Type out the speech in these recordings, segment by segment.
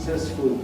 successful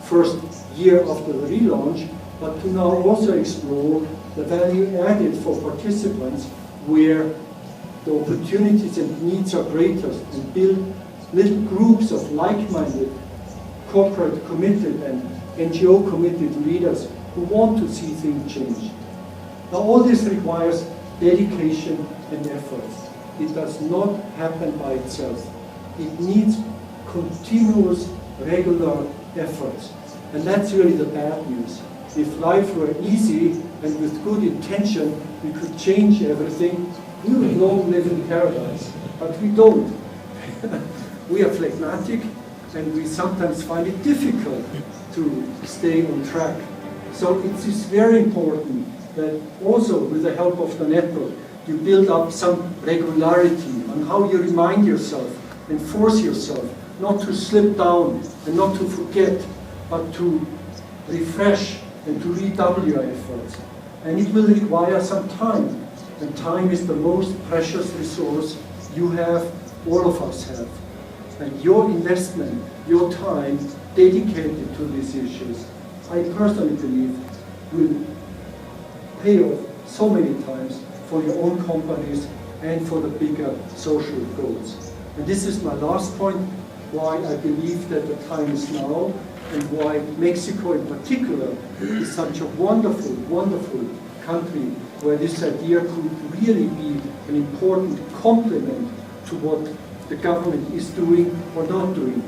first year after the relaunch, but to now also explore the value added for participants where the opportunities and needs are greatest, and build little groups of like-minded, corporate committed and NGO committed leaders who want to see things change. Now all this requires dedication and efforts. It does not happen by itself. It needs continuous, regular efforts. And that's really the bad news. If life were easy and with good intention we could change everything, we would long live in paradise. But we don't. We are phlegmatic and we sometimes find it difficult to stay on track. So it is very important that also with the help of the network, you build up some regularity on how you remind yourself and force yourself not to slip down and not to forget, but to refresh and to redouble your efforts. And it will require some time. And time is the most precious resource you have, all of us have. And your investment, your time dedicated to these issues, I personally believe will pay off so many times for your own companies and for the bigger social goals. And this is my last point, why I believe that the time is now, and why Mexico in particular is such a wonderful, wonderful country where this idea could really be an important complement to what the government is doing or not doing.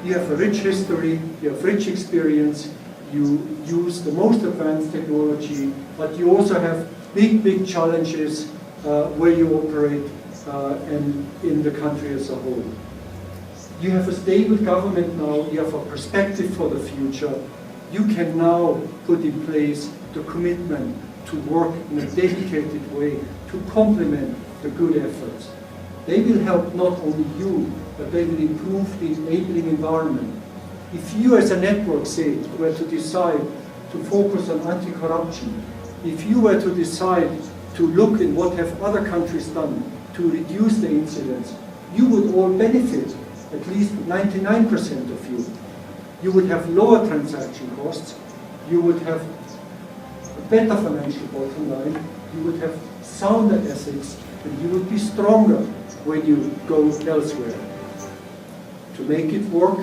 You have a rich history, you have rich experience, you use the most advanced technology, but you also have big, big challenges where you operate and in the country as a whole. You have a stable government now, you have a perspective for the future. You can now put in place the commitment to work in a dedicated way to complement the good efforts. They will help not only you, but they will improve the enabling environment. If you as a network, say, were to decide to focus on anti-corruption, if you were to decide to look at what have other countries done to reduce the incidents, you would all benefit, at least 99% of you. You would have lower transaction costs, you would have a better financial bottom line, you would have sounder ethics, and you would be stronger when you go elsewhere. To make it work,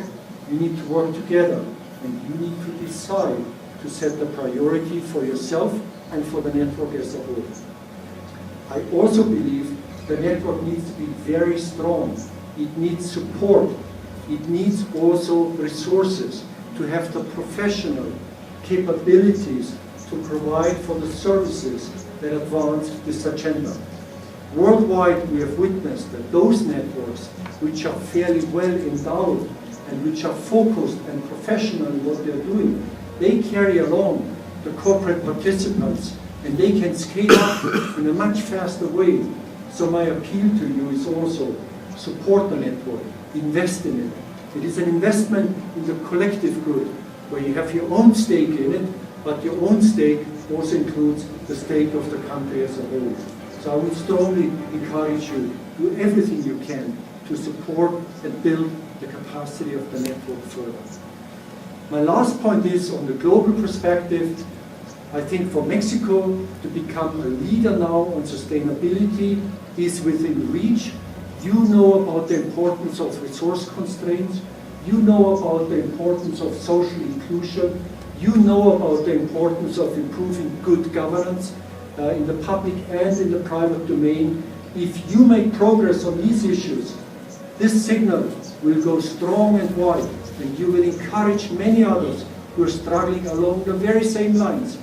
you need to work together, and you need to decide to set the priority for yourself and for the network as a whole. I also believe the network needs to be very strong. It needs support. It needs also resources to have the professional capabilities to provide for the services that advance this agenda. Worldwide, we have witnessed that those networks which are fairly well endowed and which are focused and professional in what they're doing, they carry along the corporate participants and they can scale up in a much faster way. So my appeal to you is also support the network, invest in it. It is an investment in the collective good, where you have your own stake in it, but your own stake also includes the stake of the country as a whole. So I would strongly encourage you, do everything you can to support and build the capacity of the network further. My last point is on the global perspective. I think for Mexico to become a leader now on sustainability is within reach. You know about the importance of resource constraints. You know about the importance of social inclusion. You know about the importance of improving good governance in the public and in the private domain. If you make progress on these issues, this signal will go strong and wide, and you will encourage many others who are struggling along the very same lines.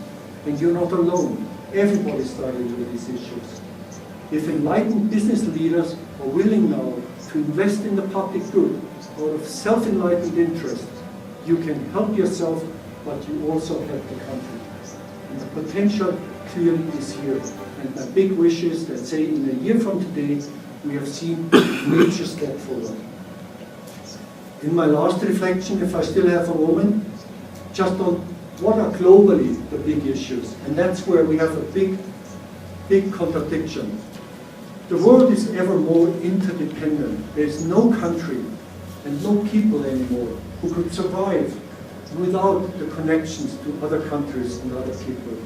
And you're not alone. Everybody is struggling with these issues. If enlightened business leaders are willing now to invest in the public good out of self-enlightened interest, you can help yourself, but you also help the country. And the potential clearly is here. And my big wish is that, say, in a year from today, we have seen a major step forward. In my last reflection, if I still have a moment, just on what are globally the big issues, and that's where we have a big contradiction. The world is ever more interdependent. There is no country and no people anymore who could survive without the connections to other countries and other people.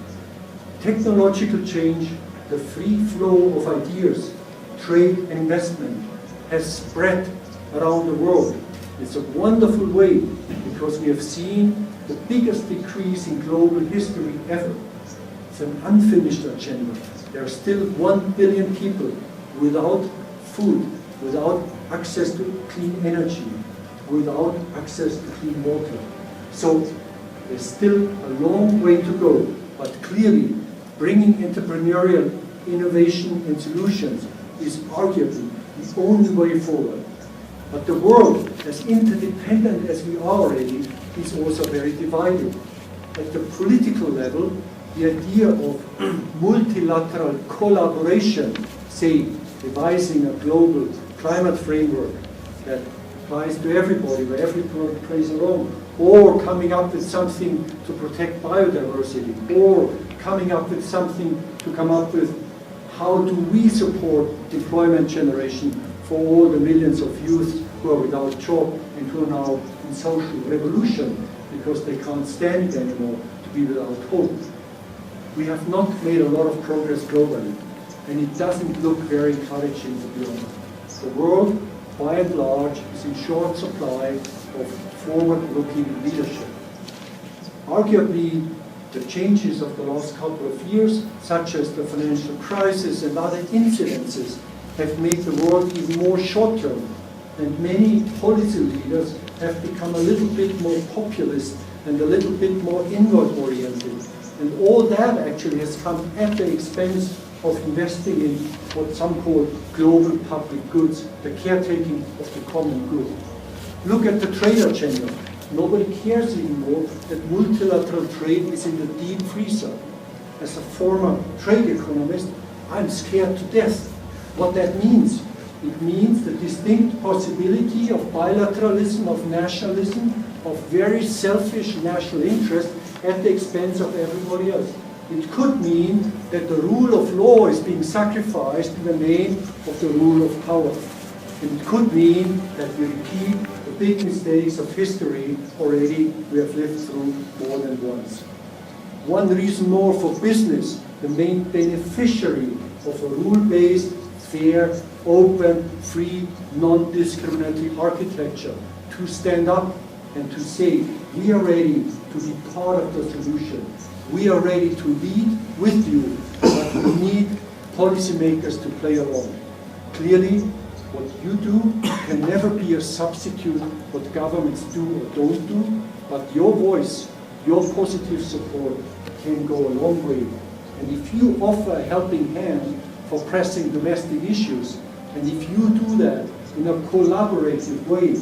Technological change, the free flow of ideas, trade and investment has spread around the world. It's a wonderful way because we have seen the biggest decrease in global history ever. It's an unfinished agenda. There are still 1 billion people without food, without access to clean energy, without access to clean water. So there's still a long way to go, but clearly bringing entrepreneurial innovation and solutions is arguably the only way forward. But the world, as interdependent as we are already, is also very divided. At the political level, the idea of multilateral collaboration, say, devising a global climate framework that applies to everybody, where everybody plays a role, or coming up with something to protect biodiversity, or coming up with something to come up with how do we support employment generation for all the millions of youth who are without job and who are now in social revolution because they can't stand it anymore to be without hope. We have not made a lot of progress globally, and it doesn't look very encouraging, to be honest. The world, by and large, is in short supply of forward-looking leadership. Arguably, the changes of the last couple of years, such as the financial crisis and other incidences, have made the world even more short-term, and many policy leaders have become a little bit more populist and a little bit more inward-oriented. And all that actually has come at the expense of investing in what some call global public goods, the caretaking of the common good. Look at the trade agenda. Nobody cares anymore that multilateral trade is in the deep freezer. As a former trade economist, I'm scared to death. What that means? It means the distinct possibility of bilateralism, of nationalism, of very selfish national interest at the expense of everybody else. It could mean that the rule of law is being sacrificed in the name of the rule of power. And it could mean that we repeat the big mistakes of history already we have lived through more than once. One reason more for business, the main beneficiary of a rule-based, fair, open, free, non-discriminatory architecture, to stand up and to say, we are ready to be part of the solution. We are ready to lead with you, but we need policymakers to play along. Clearly, what you do can never be a substitute what governments do or don't do, but your voice, your positive support can go a long way. And if you offer a helping hand for pressing domestic issues, and if you do that in a collaborative way,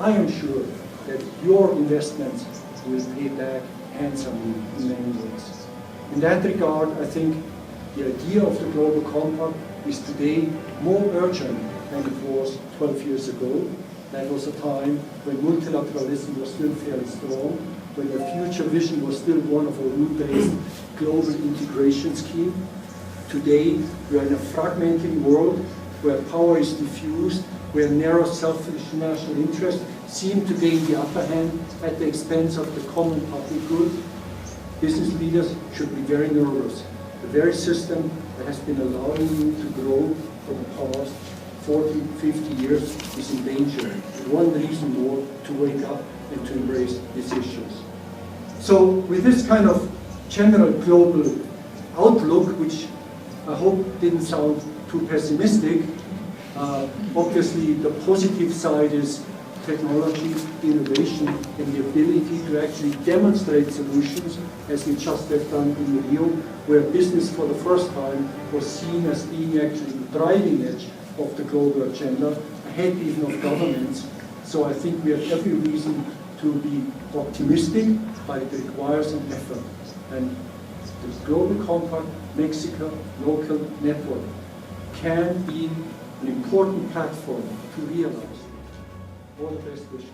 I am sure that your investments will pay back handsomely in many ways. In that regard, I think the idea of the Global Compact is today more urgent than it was 12 years ago. That was a time when multilateralism was still fairly strong, when the future vision was still one of a rule-based global integration scheme. Today, we are in a fragmented world where power is diffused, where narrow selfish national interests seem to gain the upper hand at the expense of the common public good. Business leaders should be very nervous. The very system that has been allowing you to grow for the past 40, 50 years is in danger. One reason more to wake up and to embrace these issues. So with this kind of general global outlook, which I hope didn't sound too pessimistic, obviously the positive side is technology, innovation, and the ability to actually demonstrate solutions, as we just have done in Rio, where business for the first time was seen as being actually the driving edge of the global agenda, ahead even of governments. So I think we have every reason to be optimistic, but it requires an effort. And the Global Compact Mexico local network can be an important platform to realize. All the best wishes.